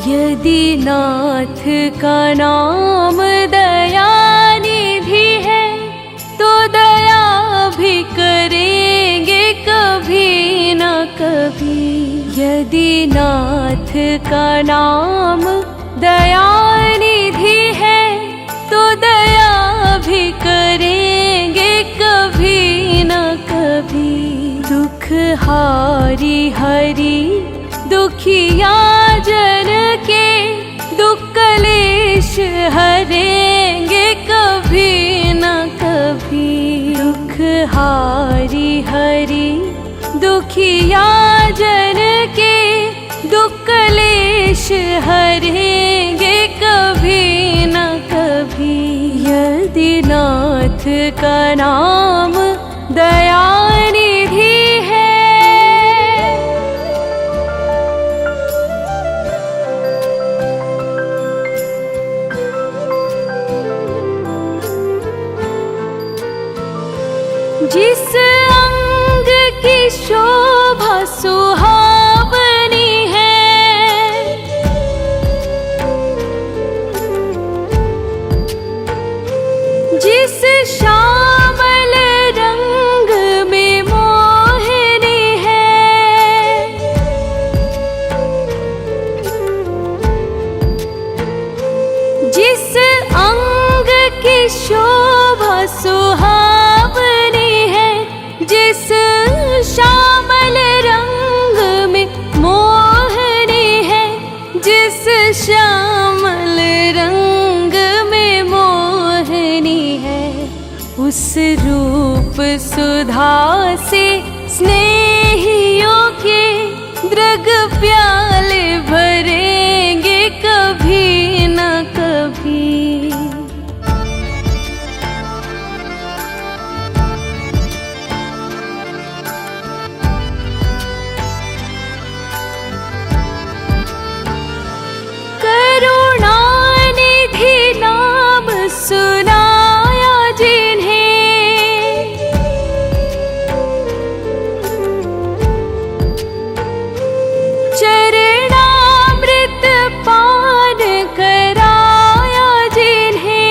यदि नाथ का नाम दया निधि है तो दया भी करेंगे कभी न कभी। यदि नाथ का नाम दया निधि है तो दया भी करेंगे कभी न कभी। दुख हारी हरि दुखिया जन के दुख कलेश हरेंगे कभी न कभी। दुख हारी हरि दुखिया जन के दुख कलेश हरेंगे कभी न कभी। यदि नाथ का नाम दया निधि है। जिस अंग की शोभा सुहावनी है, जिस श्यामल रंग में मोहिनी है, जिस अंग की शोभा सुहावनी है, जिस श्यामल रंग में मोहनी है, जिस श्यामल रंग में मोहनी है, उस रूप सुधा से स्नेहियों के दृग प्याले भरेंगे कभी न कभी। सुनाया जिन्हें चरणामृत पान कराया जिन्हें,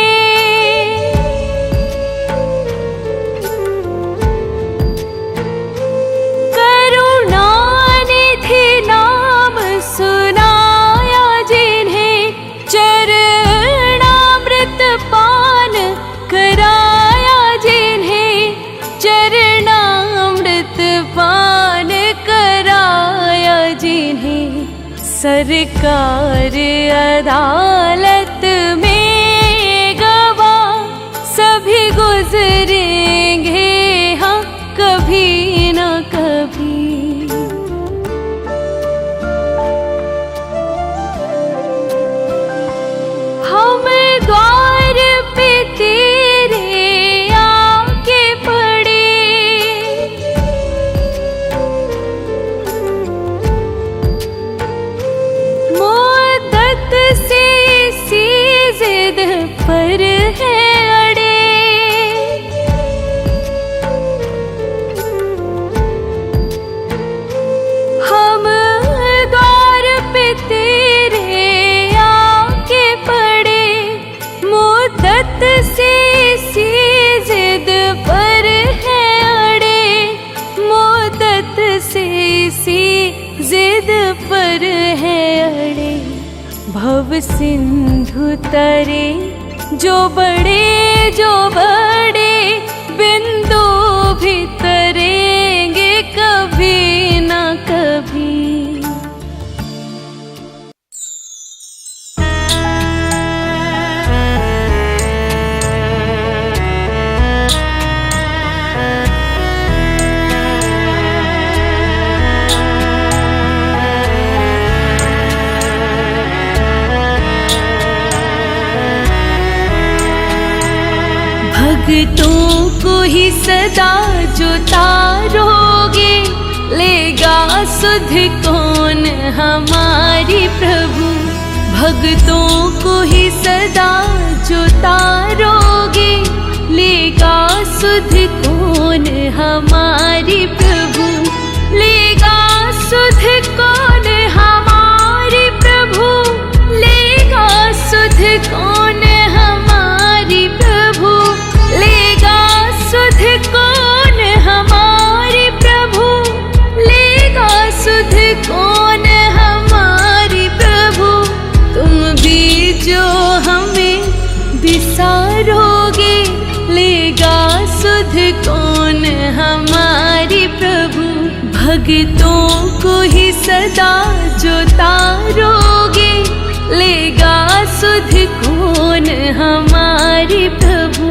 करुणानिधि नाम सुनाया जिन्हें, चरणामृत पान कराया जिन्हें, चरणामृत पान कराया जिन्हें। सरकार अदालत में गवाह सभी गुजरेंगे हाँ कभी न कभी। हम द्वार पे तेरे आके पड़े, मुद्दत से इसी जिद पर है अड़े। हम द्वार पे तेरे आके पड़े, मुद्दत से इसी जिद पर है अड़े, मुद्दत से इसी जिद पर है अड़े। भव सिंधु तरे जो बड़े बिंदु भी तरेंगे कभी न कभी। भक्तों को ही सदा जो तारोगे, लेगा सुध कौन हमारी प्रभु। भक्तों को ही सदा जो तारोगे, लेगा सुध कौन हमारी प्रभु। लेगा सुध कौन हमारी प्रभु। सुध कौन हमारी प्रभु, तुम भी जो हमें बिसारोगे, लेगा सुध कौन हमारी प्रभु। भक्तों को ही सदा जो तारोगे, लेगा सुध कौन हमारी प्रभु।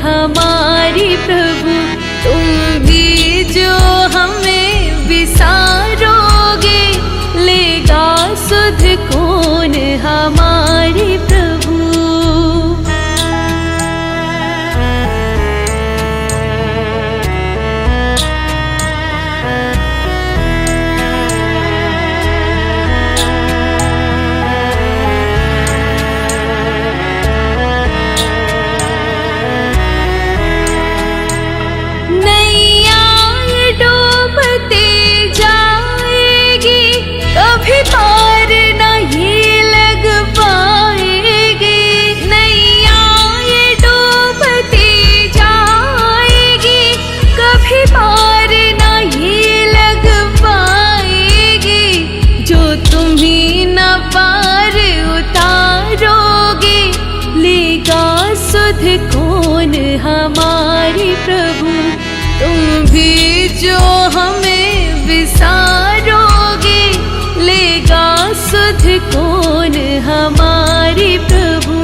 हमारी प्रभु, तुम भी जो हमें विसारोगे, लेगा सुध कौन हमारी प्रभु। पार नहीं लग पाएगी, नैया ये डूबती जाएगी, कभी पार नहीं लग पाएगी। जो तुम्ही न पार उतारोगे, लेगा सुध कौन हमारी प्रभु। तुम भी जो हमें विसारोगे, लेगा सुध कौन हमारी प्रभु।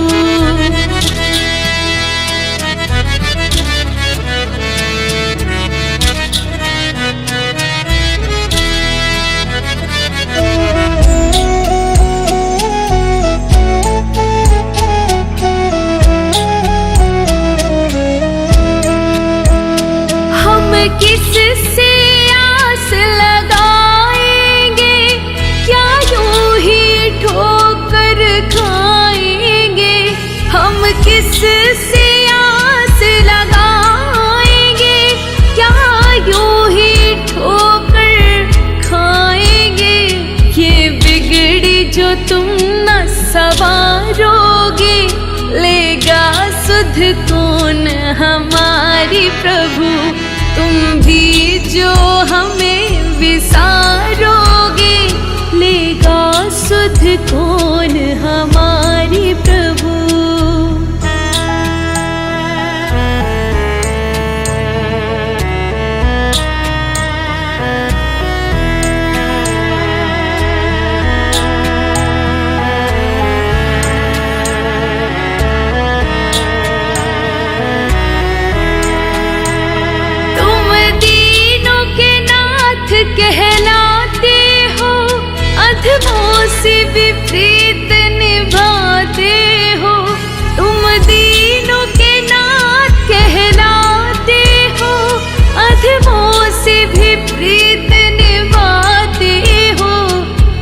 हम किस से आस लगाएंगे, क्या यूं ही ठोकर खाएंगे। हम किस से आस लगाएंगे, क्या यूं ही ठोकर खाएंगे। ये बिगड़ी जो तुम न सवारोगे, लेगा सुध कौन हमारी प्रभु। तुम भी जो हमें विसारोगे, लेगा सुध कौन हमारी प्रभु। कहलाते हो, अधमों से विपरीत निभाते हो। तुम दीनों के नाथ कहलाते हो, अधमों से विपरीत निभाते हो।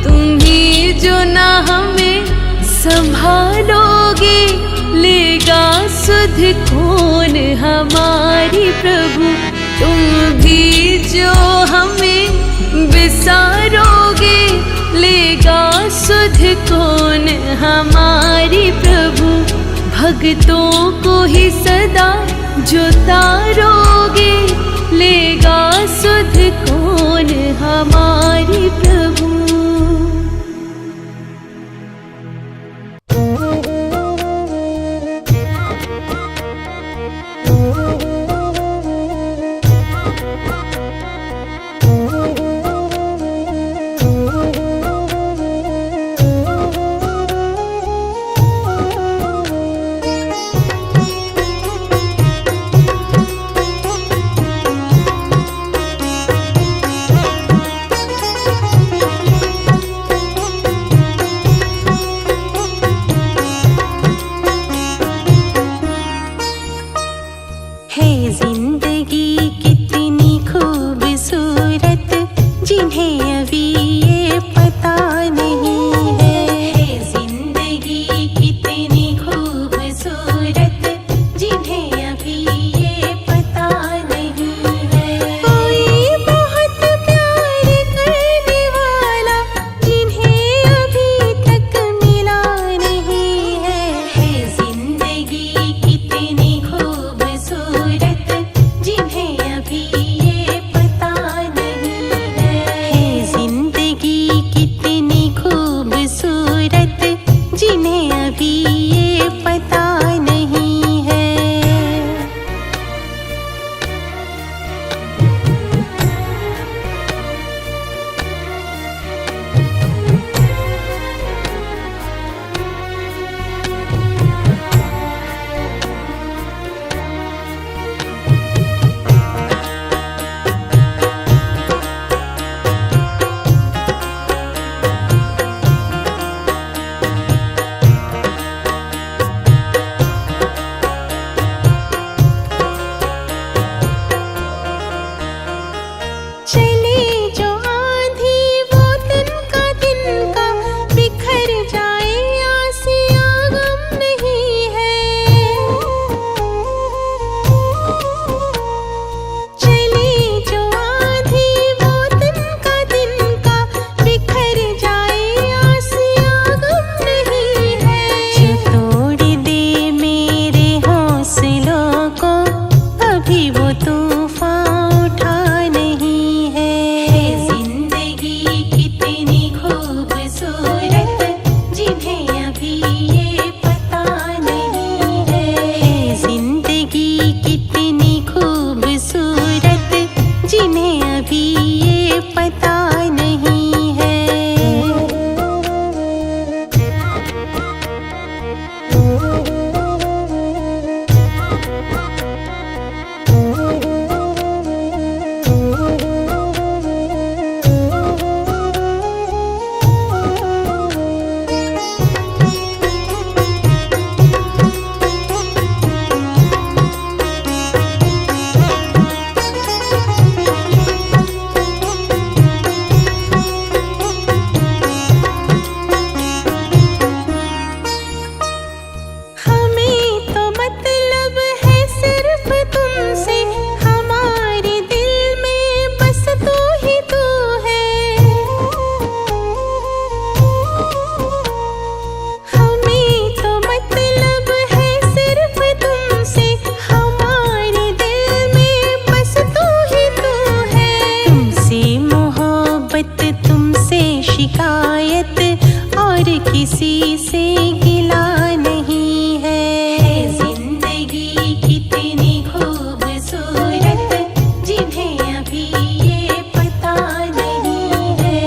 तुम ही जो ना हमें संभालोगे, लेगा सुध कौन हमारी प्रभु। तुम भी जो हमें विसारोगे, लेगा सुध कौन हमारी प्रभु। भक्तों को ही सदा जो तारोगे, लेगा सुध कौन हमारी प्रभु। जिन्हें अभी ये पता नहीं है। शिकायत और किसी से गिला नहीं है। जिंदगी कितनी खूबसूरत जिन्हें अभी ये पता नहीं है।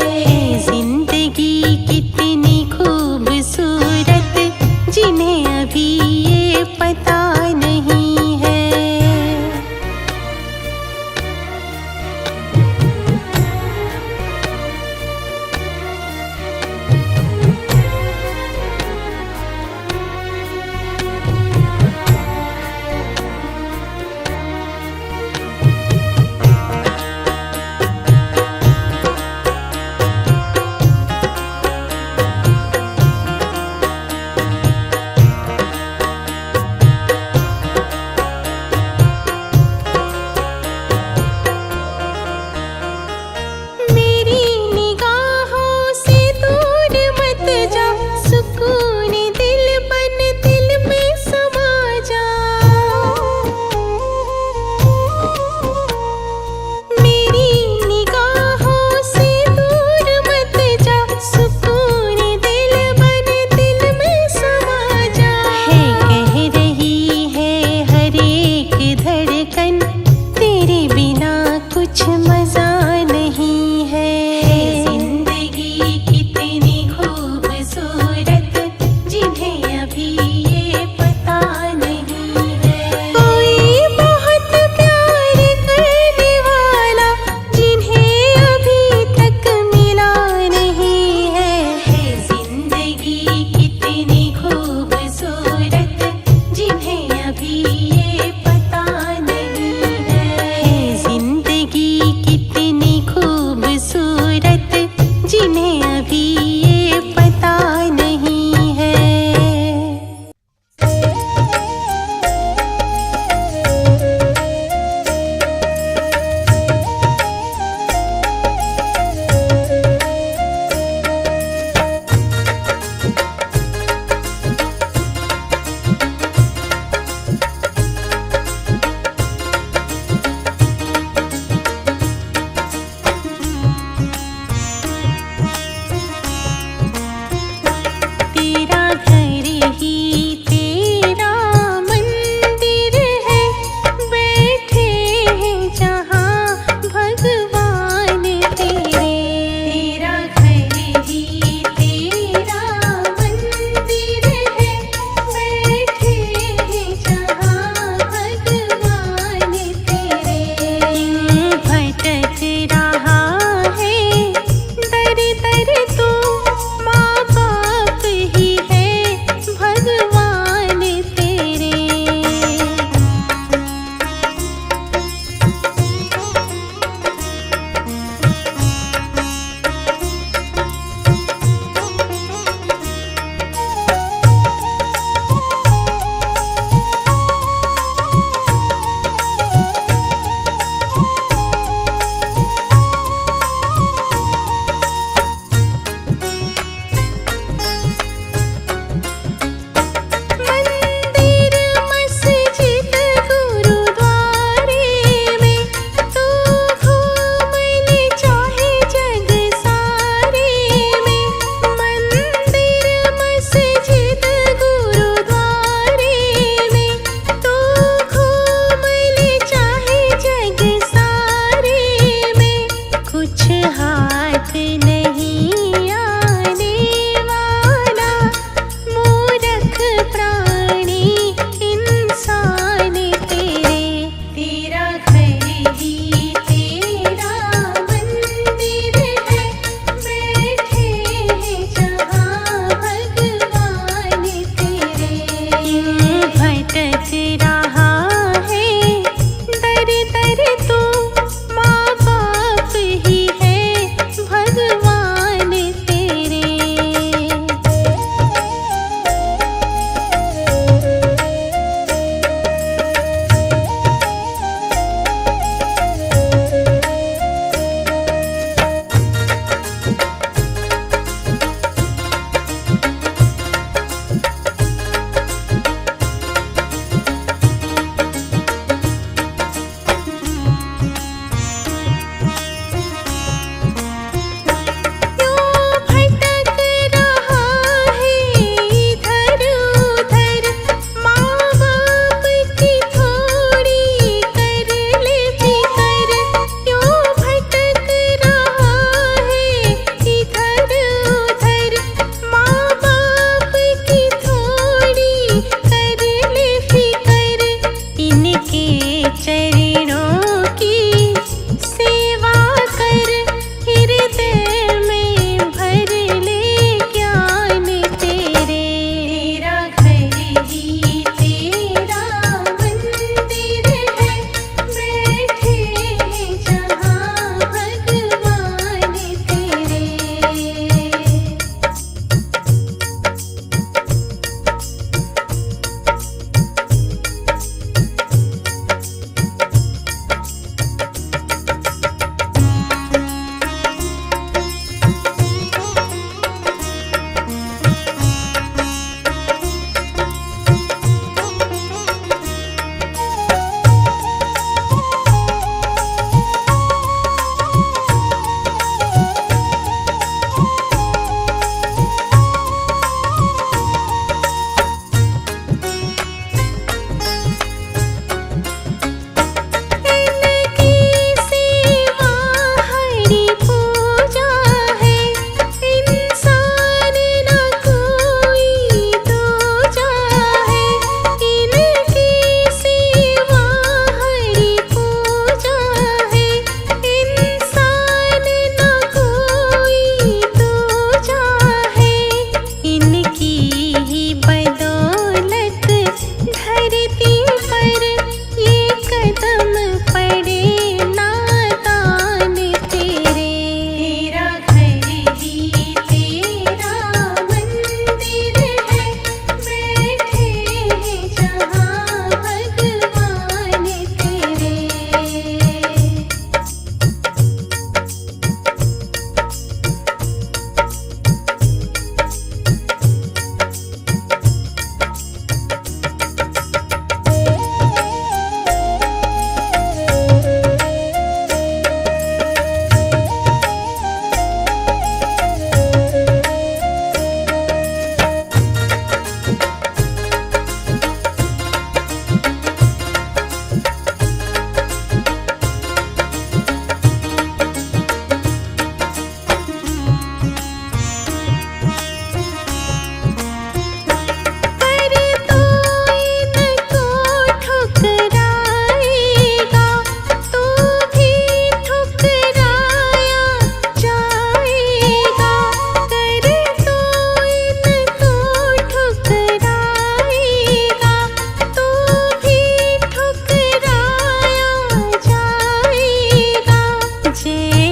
जिंदगी कितनी खूबसूरत जिन्हें अभी ये पता नहीं है।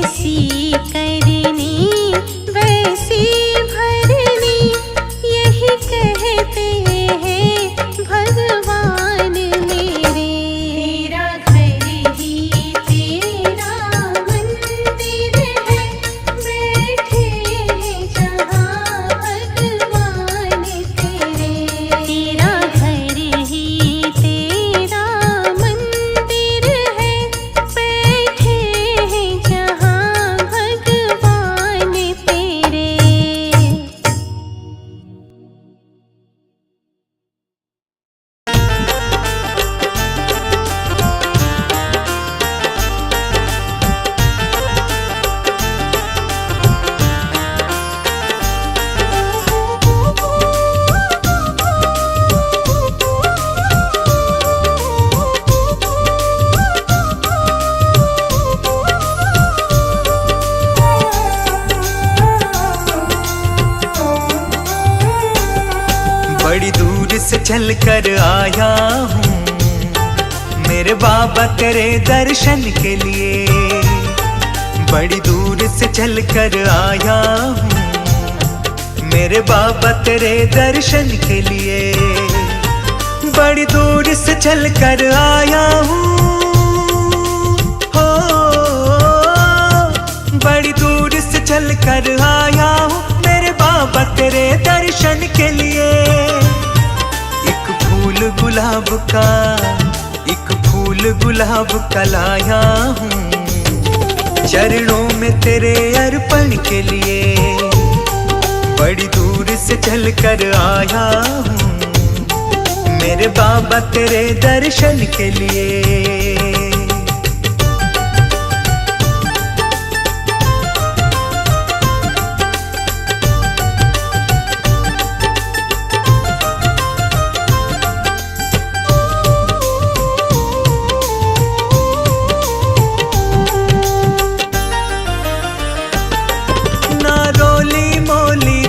जैसी करनी वैसी भरनी, यही कहते हैं भगवान मेरे। तेरा घर ही तेरा मंदिर है, बैठे हैं जहाँ भगवान तेरे। तेरा घर ही तेरा मंदिर है, बैठे हैं जहाँ भगवान तेरे। बड़ी दूर से चल कर आया हूँ मेरे बाबा तेरे दर्शन के लिए। बड़ी दूर से चल कर आया हूँ मेरे बाबा तेरे दर्शन के लिए। बड़ी दूर से चल कर आया हूँ, हो बड़ी दूर से चल कर आया हूँ मेरे बाबा तेरे दर्शन के लिए। गुलाब का एक फूल गुलाब का लाया हूँ चरणों में तेरे अर्पण के लिए। बड़ी दूर से चल कर आया हूँ मेरे बाबा तेरे दर्शन के लिए।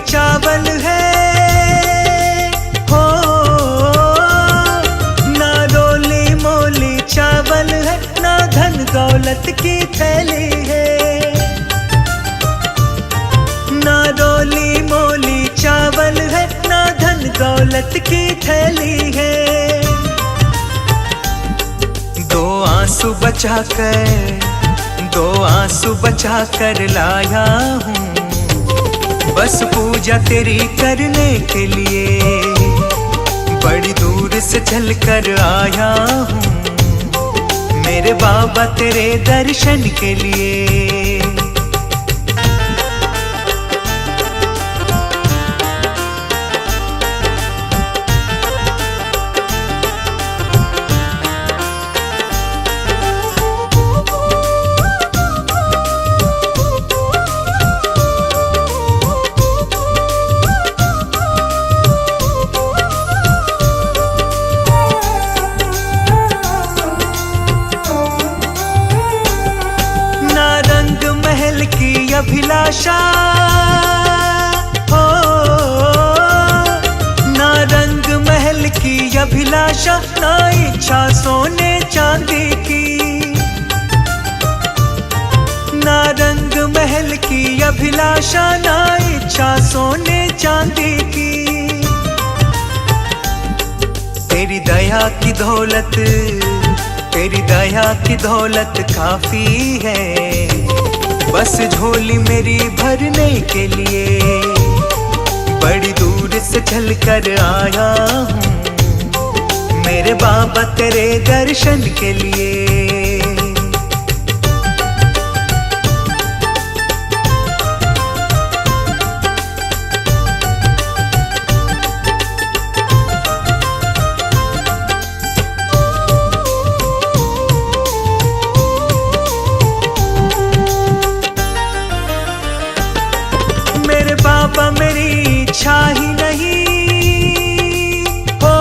चावल है हो ना रोली मोली चावल है, ना धन दौलत की थैली है। ना रोली मोली चावल है, ना धन दौलत की थैली है। दो आंसू बचा कर लाया हूँ बस पूजा तेरी करने के लिए। बड़ी दूर से चल कर आया हूँ मेरे बाबा तेरे दर्शन के लिए। अभिलाषा हो ना रंग महल की अभिलाषा, ना इच्छा सोने चांदी की। ना रंग महल की अभिलाषा, ना इच्छा सोने चांदी की। तेरी दया की दौलत काफी है बस झोली मेरी भरने के लिए। बड़ी दूर से चल कर आया हूँ मेरे बाबा तेरे दर्शन के लिए। बाबा मेरी इच्छा ही नहीं हो,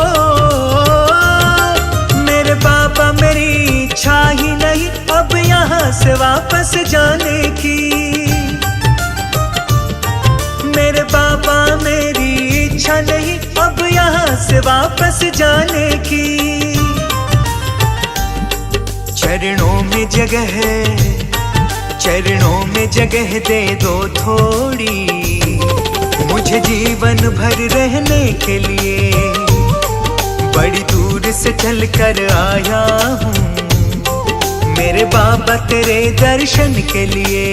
मेरे बाबा मेरी इच्छा ही नहीं अब यहाँ से वापस जाने की। मेरे बाबा मेरी इच्छा नहीं अब यहाँ से वापस जाने की। चरणों में जगह है, चरणों में जगह दे दो थोड़ी, मुझे जीवन भर रहने के लिए। बड़ी दूर से चल कर आया हूँ मेरे बाबा तेरे दर्शन के लिए।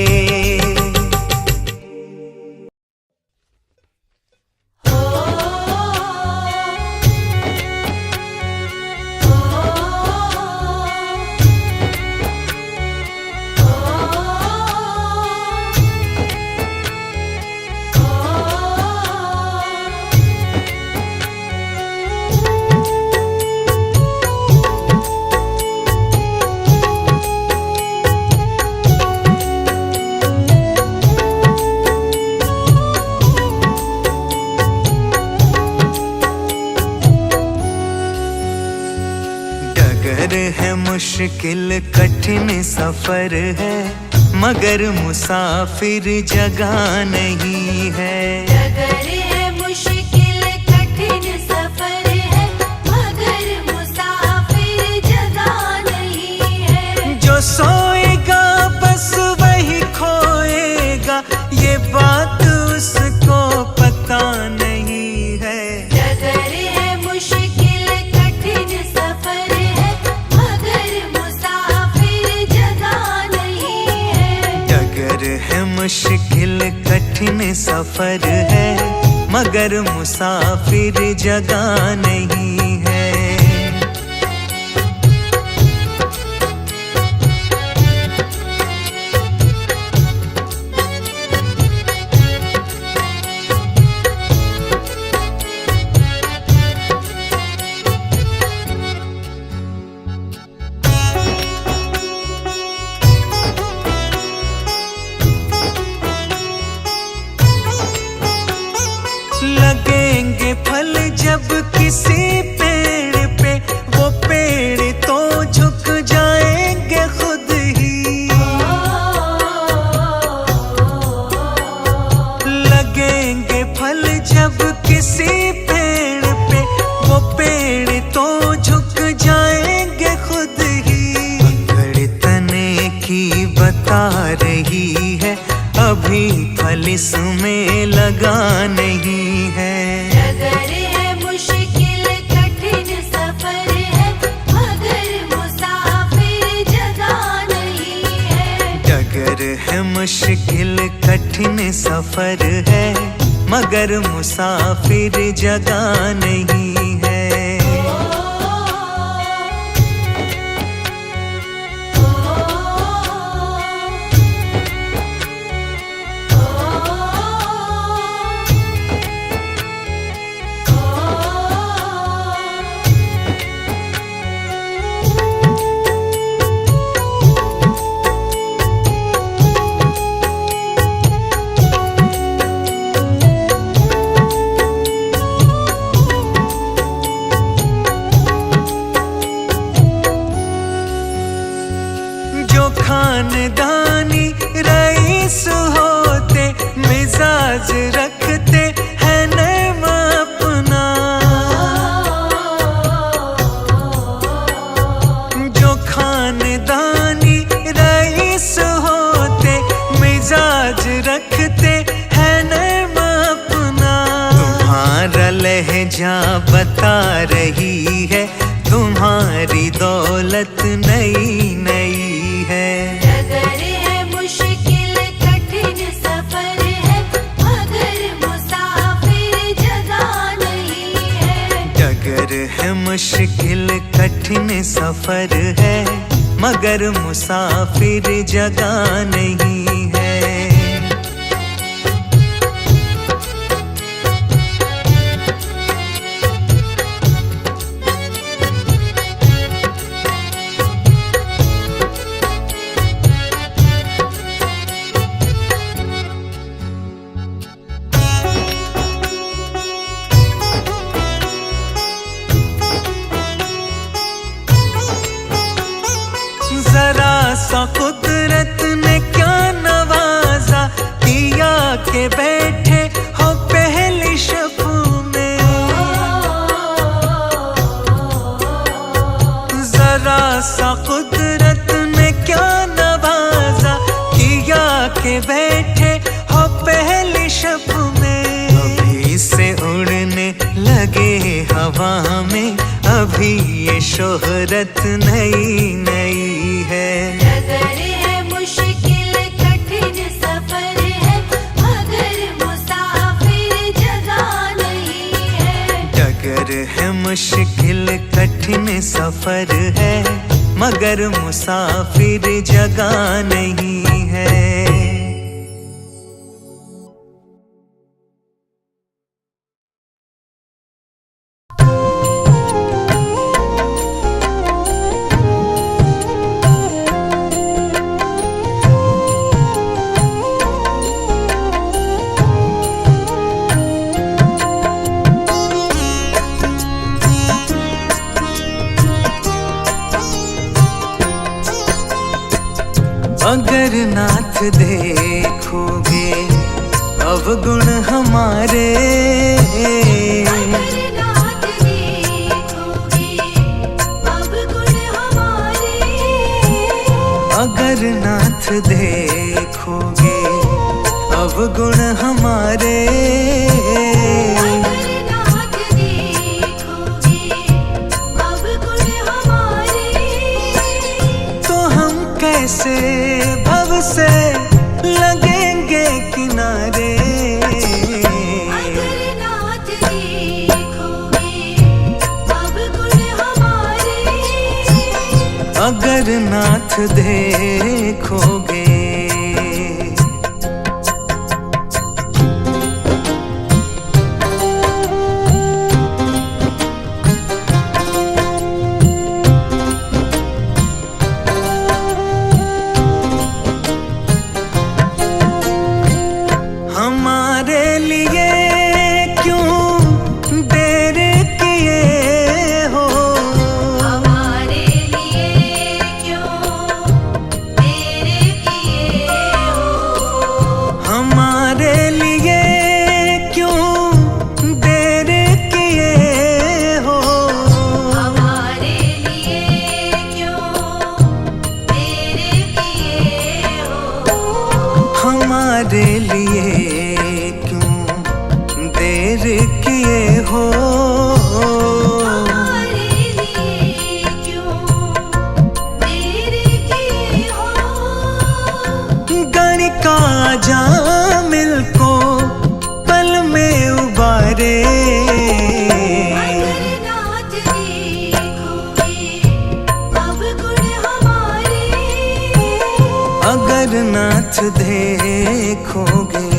है मुश्किल कठिन सफर है, मगर मुसाफिर जगह नहीं है। डगर है मुश्किल कठिन सफर है, मगर मुसाफिर जगह नहीं है। जो सोएगा बस वही खोएगा, ये बात उसको पता नहीं है। डगर है मुश्किल कठिन सफर है, मुश्किल कठिन सफर है, मगर मुसाफिर जगह नहीं है। लगेंगे फल जब किसी पेड़ पे, वो पेड़ तो झुक जाएंगे खुद ही। लगेंगे फल जब किसी पेड़ पे, वो पेड़ तो झुक जाएंगे खुद ही। अकड़ तने की बता रही है, अभी फल इसमें लगा नहीं है। डगर है मुश्किल कठिन सफर है, मगर मुसाफिर जगह नहीं है। डगर है मुश्किल कठिन सफर है, मगर मुसाफिर जगह नहीं है। खानदानी रईस होते, मिजाज रखते हैं नर्म अपना। जो खानदानी रईस होते, मिजाज रखते हैं नर्म अपना। तुम्हारा लहजा बता रही है, तुम्हारी दौलत नई नई है। डगर है मुश्किल कठिन सफर है, मगर मुसाफिर जगह नहीं है। डगर है मुश्किल कठिन सफर है, मगर मुसाफिर जगह नहीं है। जरा सा कुदरत ने क्या न के बैठे हो पहली शब में, अभी से उड़ने लगे हवा में, अभी ये शोहरत नई नई है। डगर है मुश्किल कठिन सफर है, मगर मुसाफिर जगह नहीं है। डगर है मुश्किल कठिन सफर है, मगर मुसाफिर जगह नहीं है। अगर नाथ देखोगे अवगुण हमारे, अगर नाथ देखोगे अवगुण हमारे, अगर नाथ देखोगे अवगुण हमारे, अगर नाथ देखोगे अवगुण हमारे, तो हम कैसे भव से लगेंगे किनारे। अगर नाथ देखोगे अवगुण हमारे, अगर नाथ देखोगे। हमारे लिए क्यों देर किए हो, हमारे लिए क्यों देर किए हो, हमारे लिए क्यों देर किए हो, हमारे लिए क्यों देर किए हो, हमारे लिए क्यों देर किए हो। हमारे लिए क्यों देर किए हो। गणिका जामिल को पल में उबारे, अगर नाथ देखोगे अवगुण हमारे, अगर नाथ देखोगे।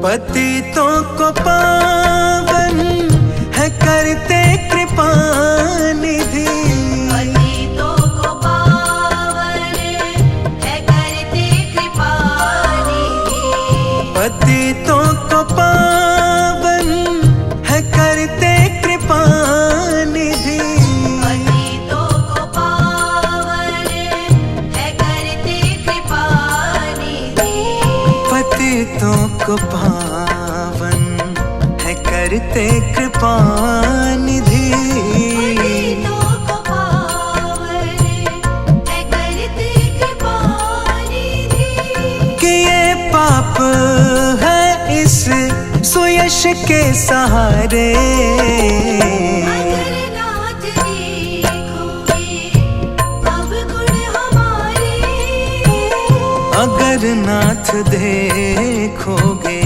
पतितों को पावन है करते कृपा निधि, पतितों को पावन है करते कृपा निधि, पतितों को पावन है करते कृपा निधि, पतितों को पावन है करते कृपा निधि, पतितों को पावन है करते कृपा निधि। पतितों को पावन है करते कृपा निधि, कि ये पाप है इस सुयश के सहारे, अगर नाथ देखोगे अवगुण हमारे, अगर नाथ देखोगे।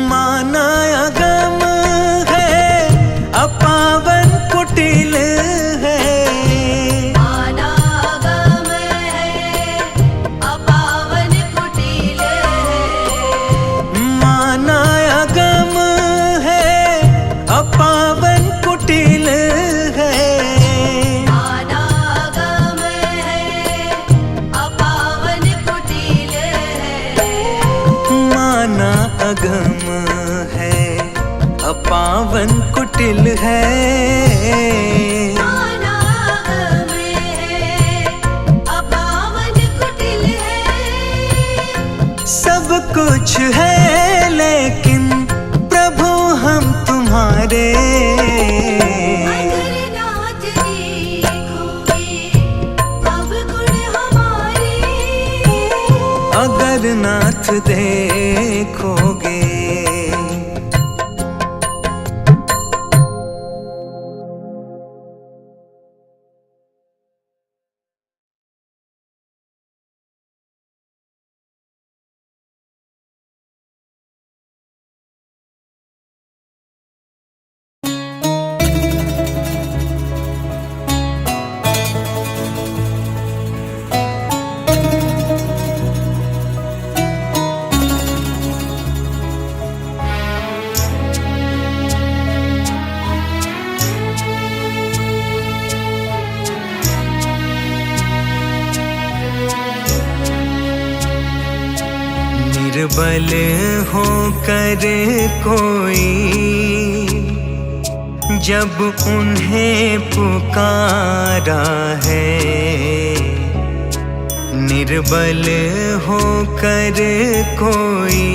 माना अगम है अपावन कुटिल है, माना गम है अपावन है, अपावन कुटिल है, सब कुछ है लेकिन प्रभु हम तुम्हारे। अगर नाथ देखोगे, निर्बल होकर कोई जब उन्हें पुकारा है, निर्बल होकर कोई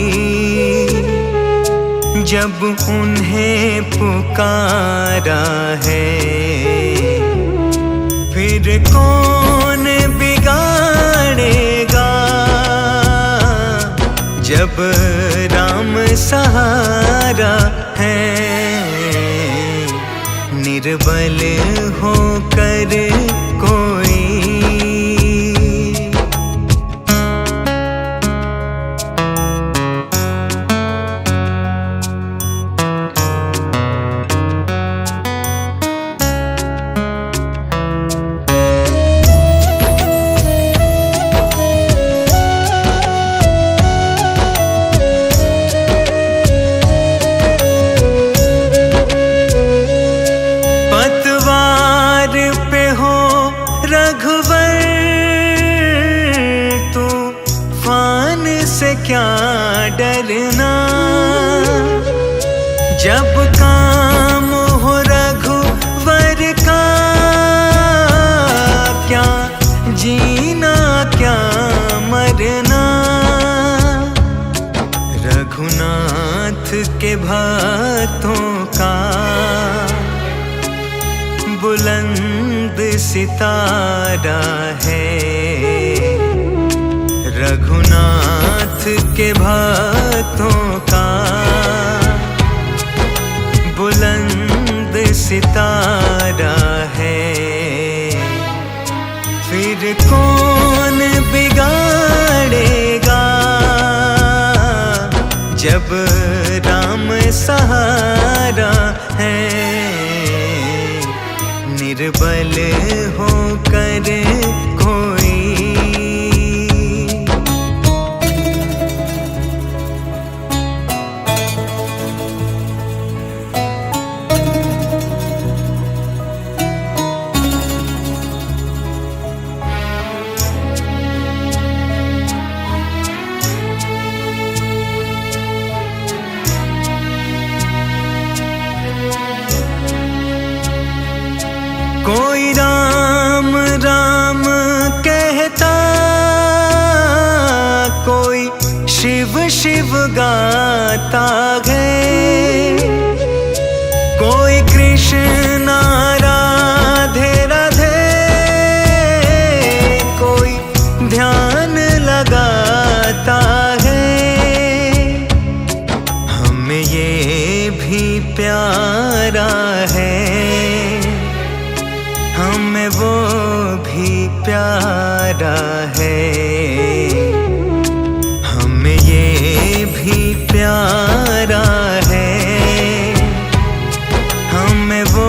जब उन्हें पुकारा है, फिर कौन बिगाड़ेगा जब राम सहारा है। निर्बल होकर कोई क्या डरना, जब काम हो रघुवर का, क्या जीना क्या मरना। रघुनाथ के भक्तों का बुलंद सितारा है, रघुनाथ के भक्तों का बुलंद सितारा है, फिर कौन बिगाड़ेगा जब राम सहारा है। निर्बल होकर कोई कोई राम राम कहता, कोई शिव शिव गाता है, कोई कृष्ण राधे राधे, कोई ध्यान लगाता है। हमें ये भी प्यारा है, हमें वो भी प्यारा है, हमें ये भी प्यारा है, हमें वो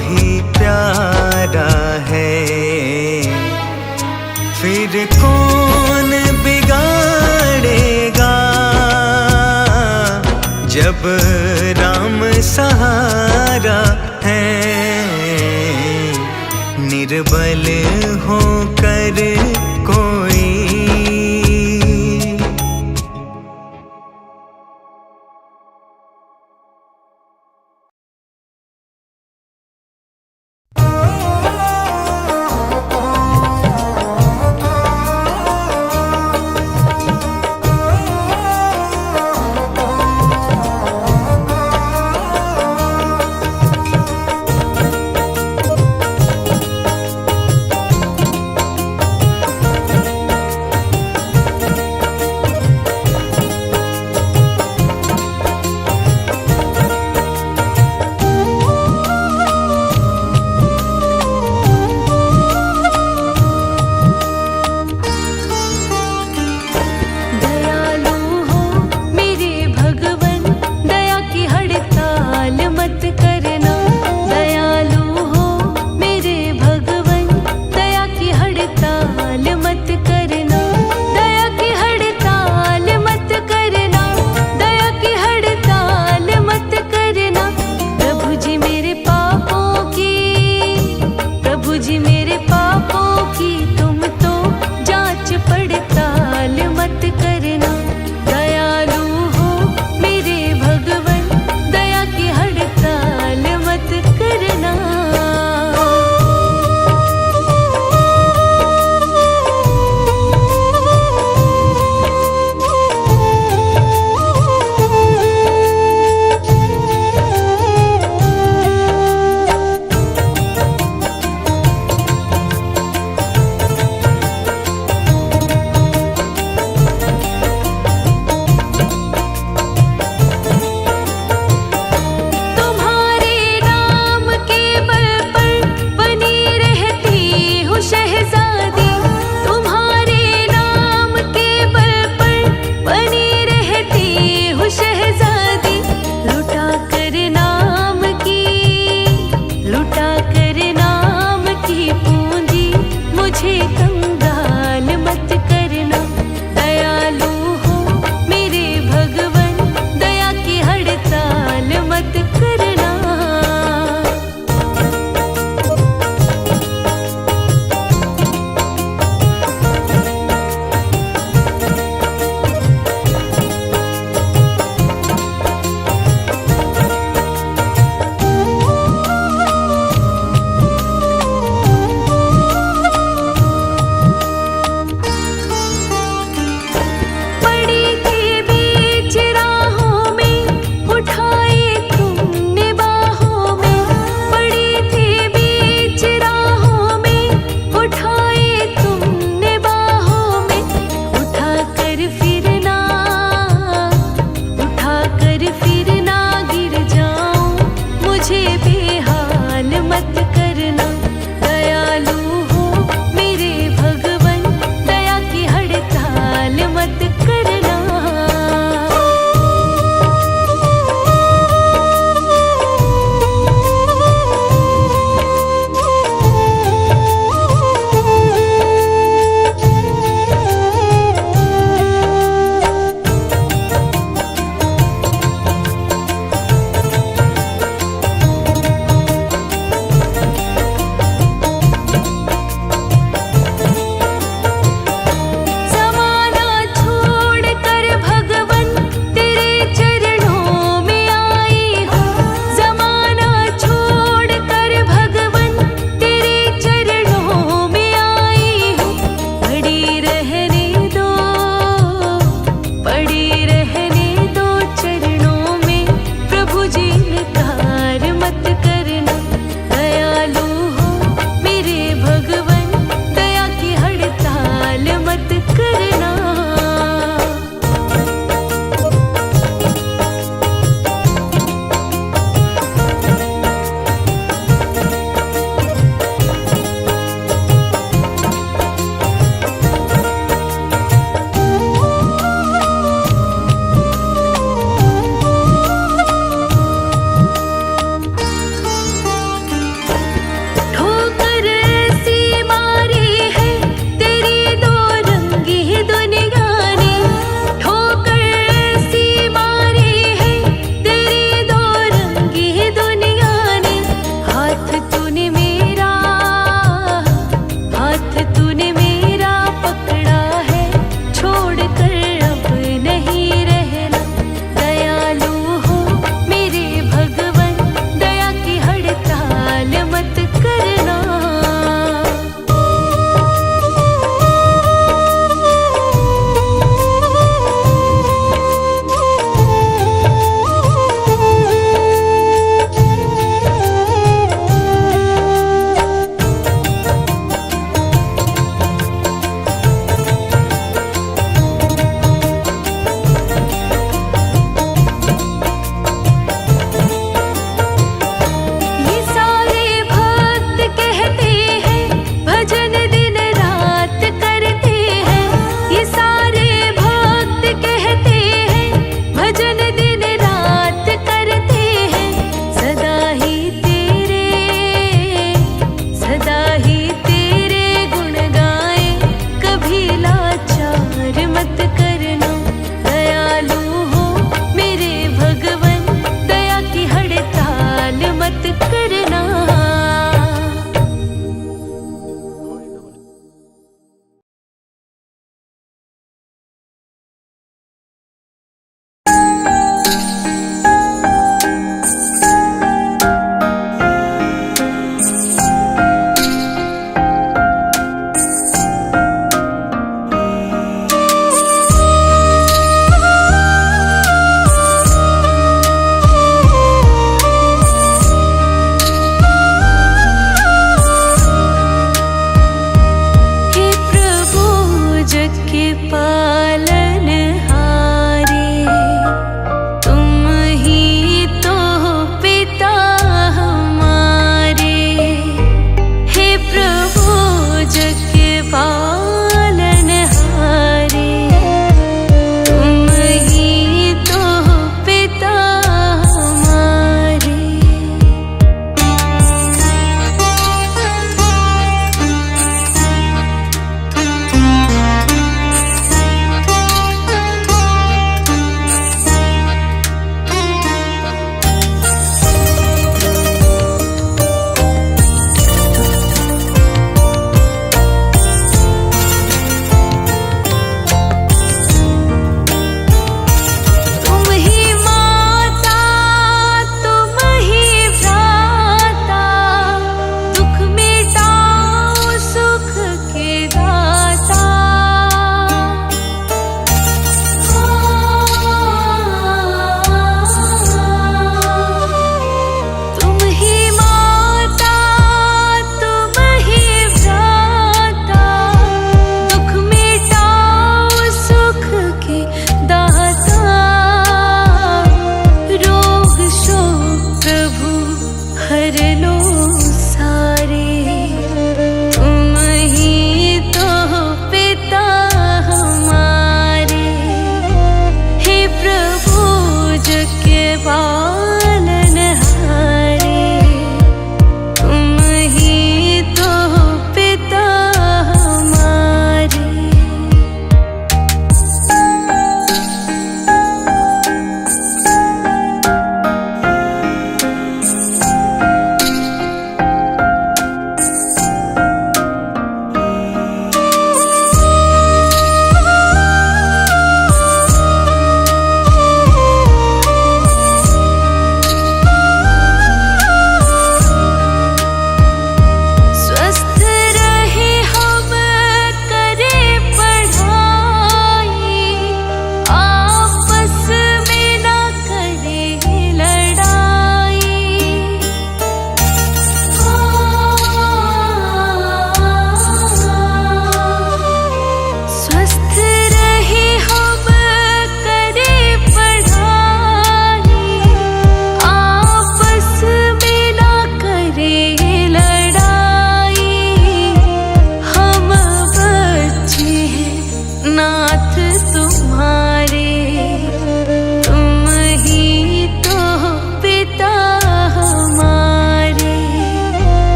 भी प्यारा है। फिर कौन बिगाड़ेगा जब राम सहारा है। निर्बल होकर कोई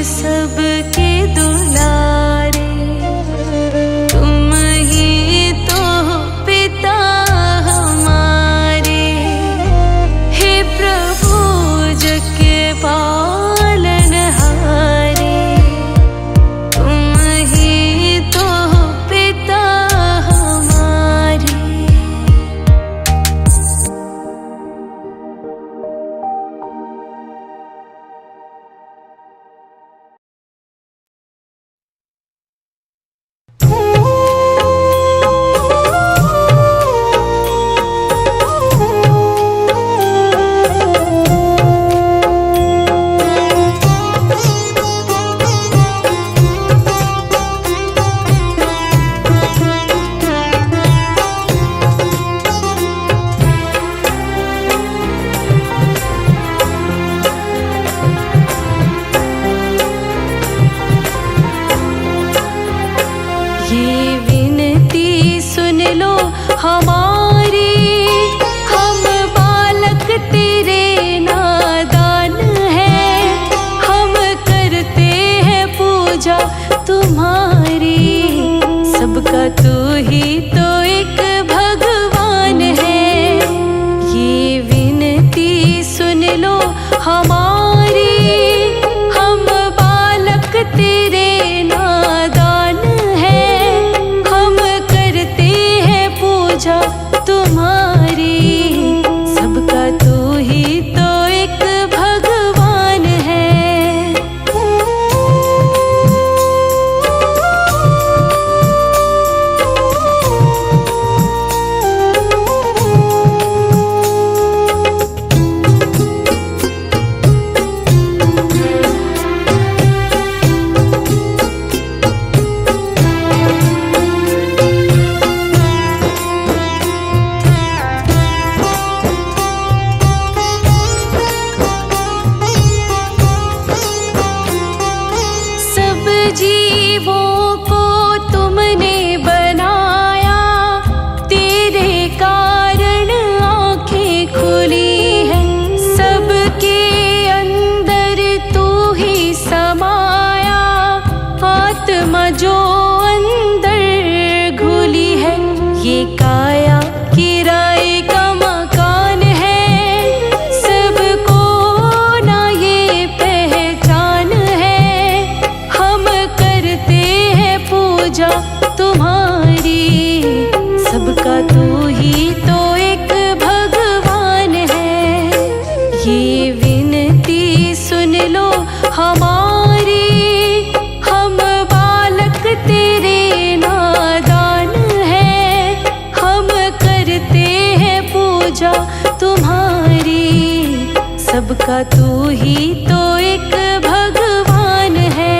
सबके दुलारे, तुम ही तो हो पिता हमारे। हे प्रभु जग के पालनहारे, तुम ही तो हो पिता हमारे। ये विनती सुन लो हमारी, हम बालक तेरे नादान हैं। हम करते हैं पूजा तुम्हारी, सबका तू ही तो एक भगवान है। ये विनती सुन लो हमारी, हम बालक तेरे नादान हैं। हम करते हैं पूजा तुम्हारी, सबका तू ही तो एक भगवान है। सब जीवों को तुमने बनाया, तेरे कारण आँखें खुली हैं। सबके अंदर तू ही समाया, आत्मा जो अंदर घुली है। ये काया किराए का मकान है, सबको ना ये पहचान है। हम करते हैं पूजा तुम्हारी, सबका तू ही तो एक भगवान है। ये विनती सुन लो हमारी, हम बालक तेरे नादान हैं। हम करते हैं पूजा तुम्हारी, सबका तू ही तो एक भगवान है।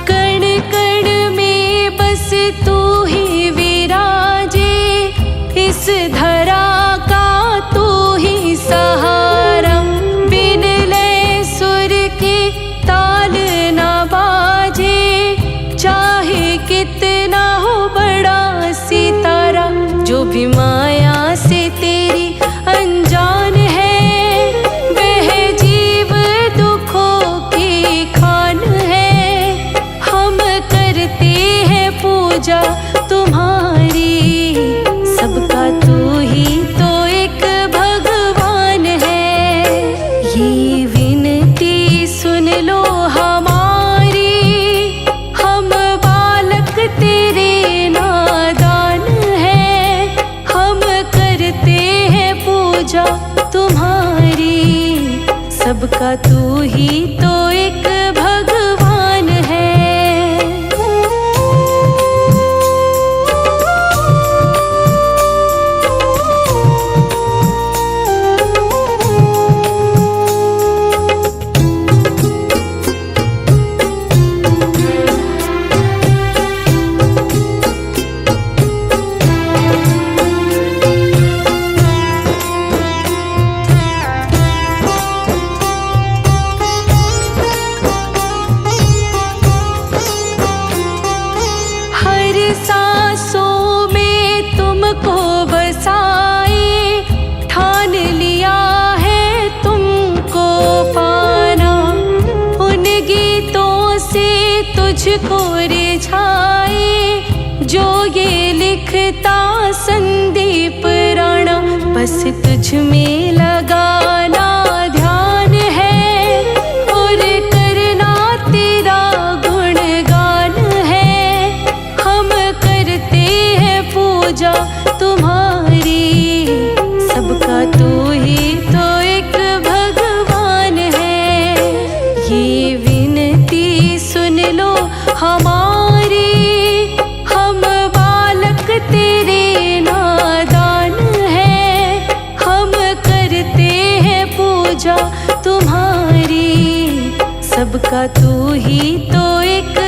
कण कण में बस तू ही विराजे, इस धरा का तू ही सहारा। बिन लय सुर के ताल ना बाजे, चाहे कितना हो बड़ा सितारा। जो भी माया से तेरी अनजान है, वह जीव दुखों की खान है। हम करते हैं पूजा तुम्हारी, सबका तू ही तो एक भगवान है। ये विनती सुन लो हमारी, हम बालक तेरे नादान हैं। हम करते हैं पूजा तुम्हारी, सबका तू ही तो एक भगवान है। मुझको रिझाए। जो ये लिखता संदीप राणा, बस तुझ में लगाना ध्यान है और करना तेरा गुणगान है। हम करते हैं पूजा तुम्हारी, सबका तू ही तो एक भगवान है। ये विनती सुन लो हमारी, हम बालक तेरे नादान हैं। हम करते हैं पूजा तुम्हारी, सबका तू ही तो एक